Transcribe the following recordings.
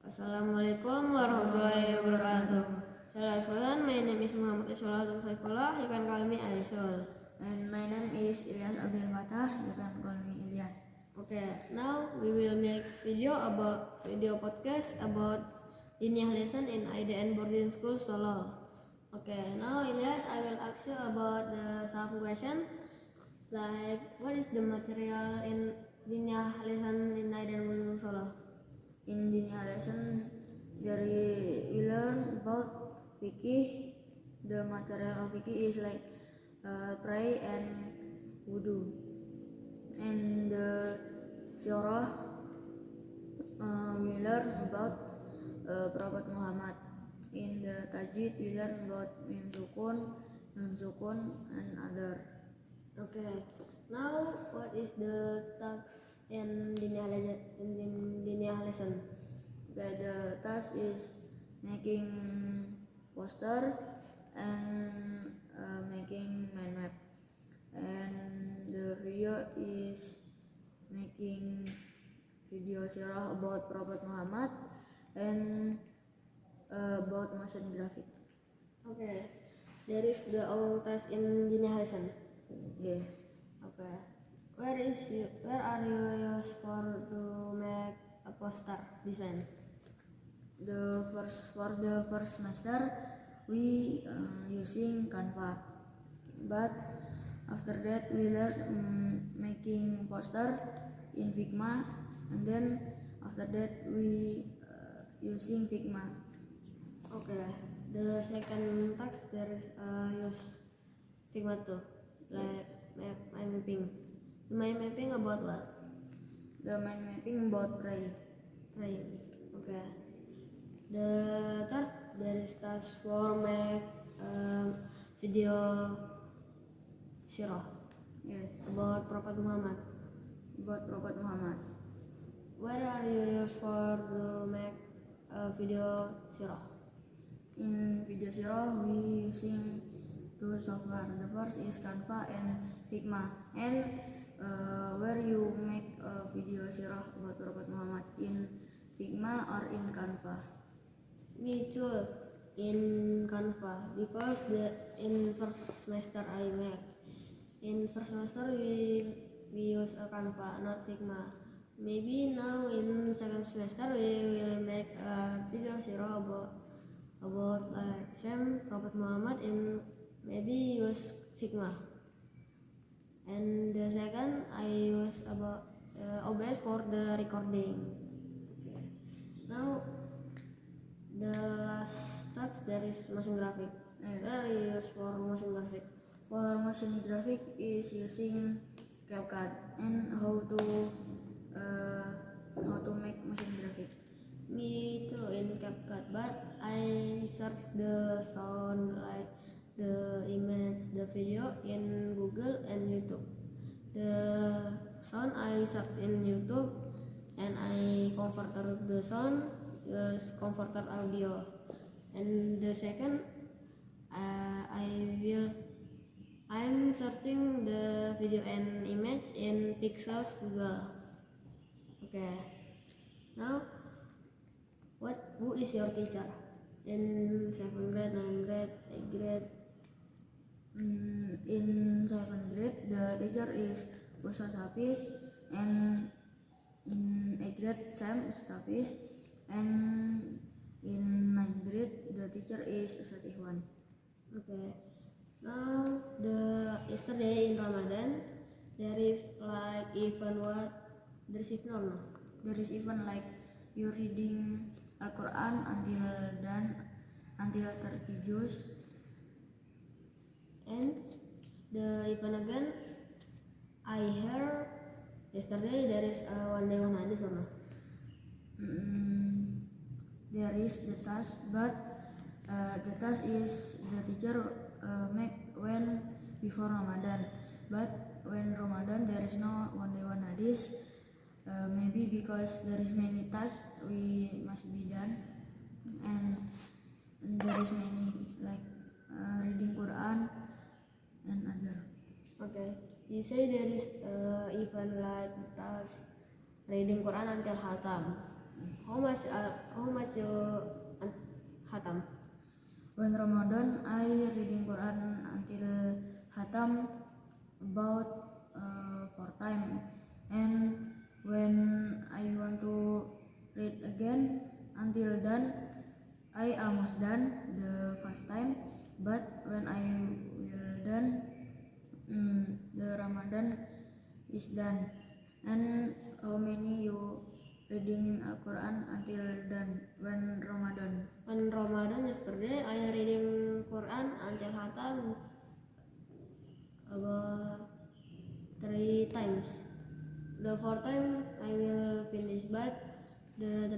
Assalamualaikum warahmatullahi wabarakatuh. Hello everyone, my name is Muhammad Iswal Saifullah. You can call me Aisyul. And my name is Ilyas Abdul Fatah. You can call me Ilyas. Okay, now we will make video podcast about Diniyah lesson in IDN boarding school Solo. Okay, now Ilyas, I will ask you about some question like what is the material in Diniyah lesson in IDN boarding school Solo? In Diniyah lesson, we learn about fikih. The material of fikih is like pray and wudu. And the sirah, we learn about Prophet Muhammad. In the tajwid, we learn about mim sukun, nun sukun, and other. Okay, now what is the task in Diniyah lesson? Okay, the task is making poster and making mind map, and the video is making video sirah about Prophet Muhammad and about motion graphic. Okay, there is the all task in Diniyah lesson. Yes. Okay, where are you used for to make a poster design? For the first semester, we using Canva, but after that we learn making poster in Figma, and then after that we using Figma. Okay, the second task there is use Figma too, like mind mapping. Mind mapping about what? The mind mapping about pray. Right. Okay. The third there is task for make video sirah Yes. about Prophet Muhammad. About Prophet Muhammad. Where are you used for to make a video sirah? In video sirah we using two software. The first is Canva and Figma. And where you make a video sirah about Prophet Muhammad, in Figma or in Canva? Me too, in Canva, because in first semester I make. In first semester we use a Canva, not Figma. Maybe now in second semester we will make a video sirah about like Sam Prophet Muhammad and maybe use Figma. And the second I use about OBS for the recording. Okay. Now the last task there is motion graphic. Yes. Where you use for motion graphic? For motion graphic is using CapCut. And how to make motion graphic? Me too in CapCut, but I search the sound like the image, the video in Google and YouTube. The sound I search in YouTube and I converted the sound use converter audio. And the second I'm searching the video and image in Pixels Google. Okay. Now who is your teacher in 7th grade, 9th grade, 8th grade? In 7th grade the teacher is Ustaz Hafiz, and in 8th grade Sam Ustaz Hafiz, and in 9th grade the teacher is Ustaz Ikhwan. Okay. Now yesterday in Ramadan there is like event what? There is event or no? There is even like you reading Al-Quran until 30 juz. And the event again I heard yesterday there is one day one hadith or no? There is the task, but the task is the teacher make when before Ramadan, but when Ramadan there is no one day one hadith. Maybe because there is many tasks we must be done, and there is many like reading Quran and other. Okay, you say there is even like the task reading Quran until Hatam. How much you hatam? When Ramadan, I reading Quran until Hatam about 4 times, and when I want to read again until done, I almost done the 5 time. But when I will done, the Ramadan is done. And how many you reading Al Quran until done when Ramadan? When Ramadan yesterday I reading Quran until hatam about 3 times. The 4th time I will finish, but the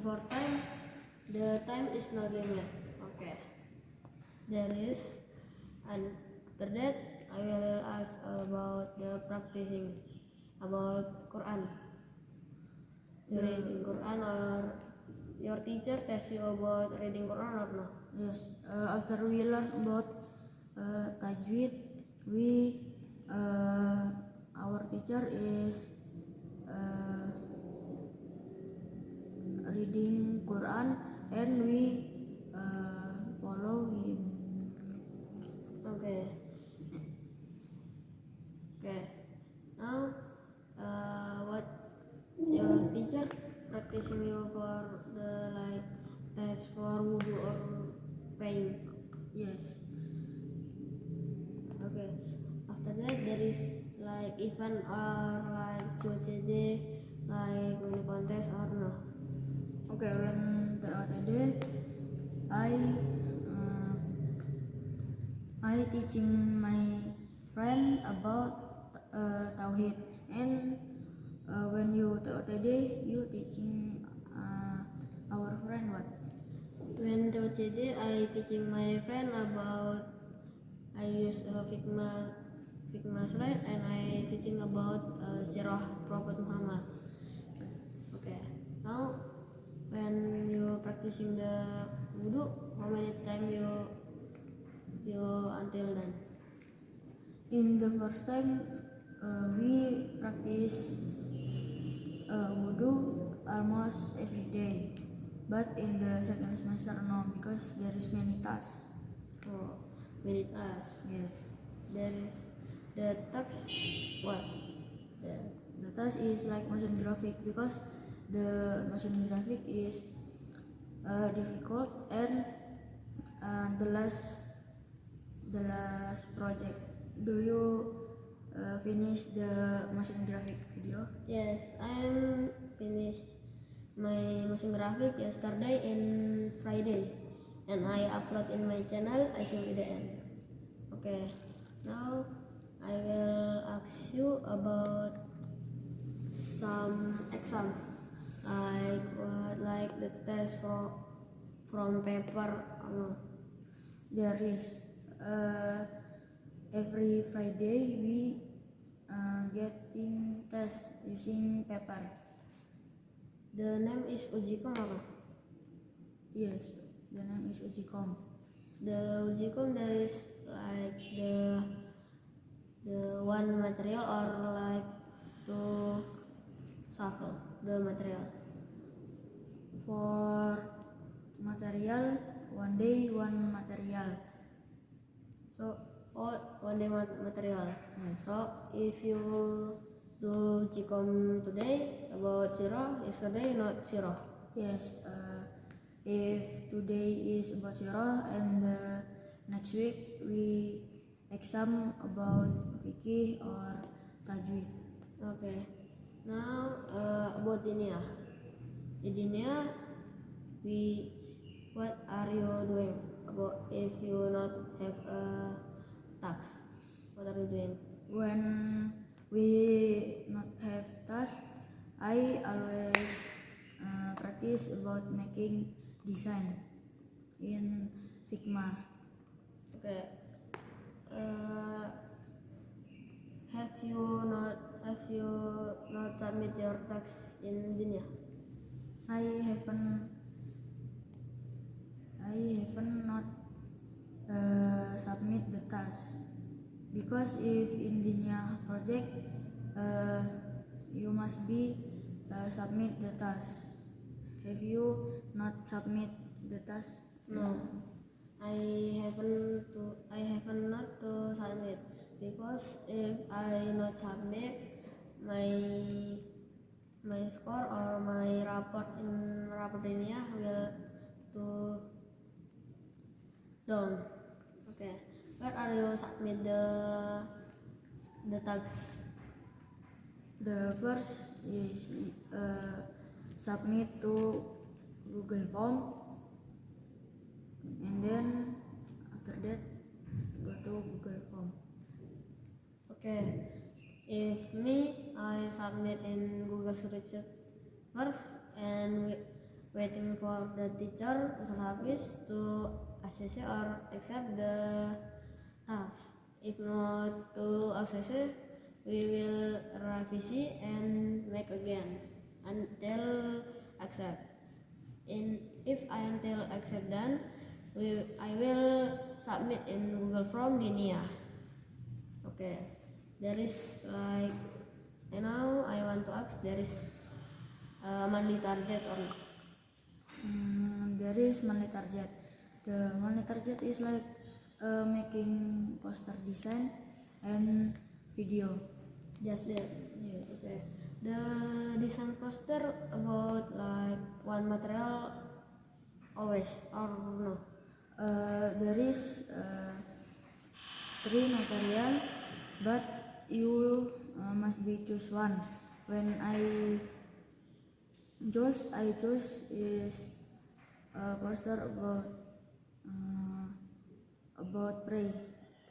4th time, the time is not limit. Okay. There is, and after that I will ask about the practicing about Quran. Reading Quran, or your teacher test you about reading Quran or no? Yes, after we learn about tajwid, we our teacher is reading Quran, and we follow him. Okay. Okay. Now, what your teacher practicing you for the like test for wudu or praying? Yes, Okay. After that there is like event or like cuaca like mini contest or no? okay. When TOTD, uh, I teaching my friend about Tauhid, and when you TOTD, you teaching our friend what? When cuaca I teaching my friend about I use Figma slide, and I teaching about Sirah Prophet Muhammad. Okay. Now, when you practicing the wudu, how many time you until then? In the first time, we practice wudu almost every day, but in the second semester no, because there is many tasks. Oh, many tasks. Yes, There is the task. What? the task is like motion graphic, because the motion graphic is difficult, and the last project. Do you finish the motion graphic video? Yes, I'm finished my motion graphic yesterday and Friday, and I upload in my channel ICUIDN. Okay, now I will ask you about some exam, like what, like the test from paper or no? There is every Friday we getting test using paper. The name is Ujikom apa? Yes, the name is Ujicom. The Ujikom there is like the one material or like to shuffle the material. For material, one day one material. So one day material. Yes. So if you do Jikom today about zero, yesterday not zero. Yes, if today is about zero, and next week we exam about fikih or tajwid. Okay. Now about Dinia. In Dinia, what are you doing about if you not have a task? What are you doing? When we not have task, I always practice about making design in Figma. Okay. Have you not submit your task in Dinia? I haven't not submit the task, because if in Dinya project you must be submit the task. Have you not submit the task? No, I haven't not to submit because if I not submit my score or my report in Raportinia will to down. Okay, where are you submit the task? The first is submit to Google Form, and then after that go to Google Form. Okay, if me I submit in Google Sheet first and waiting for the teacher Ustaz Hafiz to assess or accept the task. If not to assess, we will revisi and make again until accept. And if I until accept done, I will submit in Google Form di Nia. Okay, there is like now I want to ask there is a monthly target or not? There is monthly target. The monthly target is like making poster design and video. Just that. Yes. Okay. The design poster about like one material always or no? There is 3 material, but you must be choose one. When I choose is a poster about pray.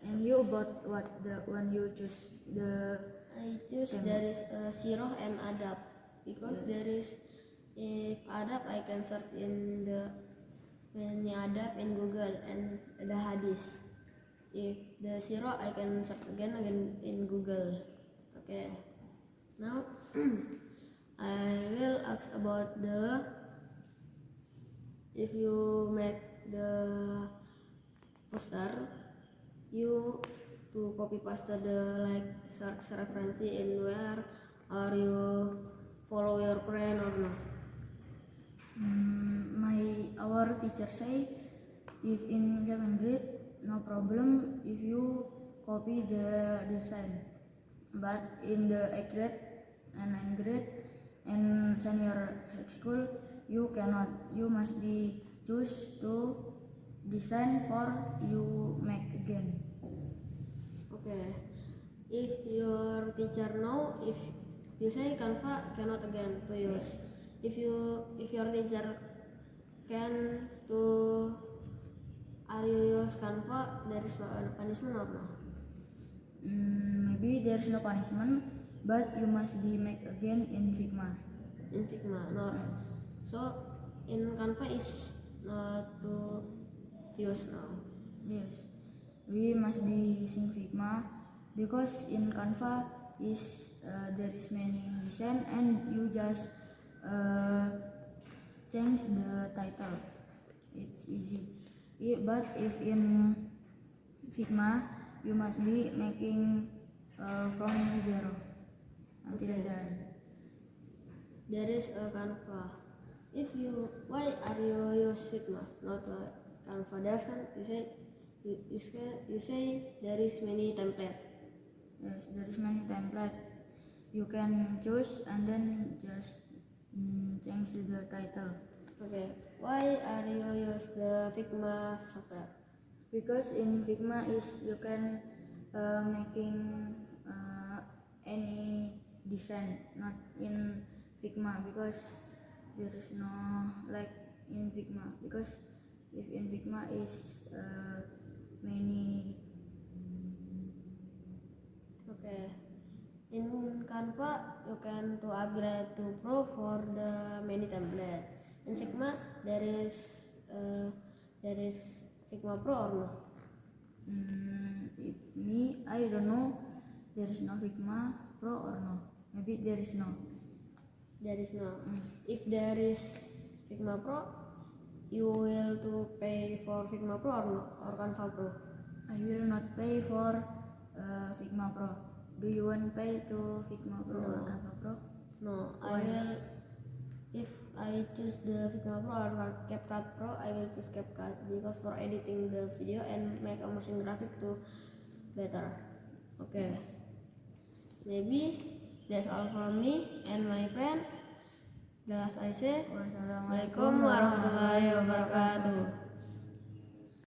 And you about what the one you choose the I choose theme? there is Sirah and Adab because there is if Adab I can search in the menu Adab in Google and the hadis. If the Sirah I can search again in Google. Okay. Now I will ask about the if you make the poster you to copy paste the like search reference in where or you follow your friend or no? Our teacher say if in 7th grade no problem if you copy the design, but in the 8th grade and 9th grade and senior high school you cannot. You must be choose to design for you make again. Okay. If your teacher know if you say Canva cannot again to use. If your teacher can to are you use Canva there is punishment or no? Maybe there's no punishment, but you must be make again in Figma. In Figma no. So in Canva is not to use now. Yes, we must be using Figma because in Canva is there is many design and you just change the title. It's easy. But if in Figma you must be making from zero until Okay. done. There is a Canva. If you why are you use Figma not Canva? There's you say there is many template. Yes, there is many template. You can choose and then just change the title. Okay, why are you use the Figma software? Because in Figma is you can making any design, not in Figma because there is no like in Figma because if in Figma is many. Okay, in Canva you can to upgrade to Pro for the many template. In Figma there is Figma Pro or no? If me, I don't know there is no Figma Pro or no. Maybe there is no. There is no. If there is Figma Pro, you will to pay for Figma Pro or no? Or Canva Pro? I will not pay for Figma Pro. Do you want pay to Figma Pro or No. Canva Pro? No, I Why? will. If I choose the Figma Pro or CapCut Pro, I will choose CapCut because for editing the video and make a motion graphic to better. Okay, maybe that's all from me and my friend. The last I say, Wassalamualaikum warahmatullahi wabarakatuh.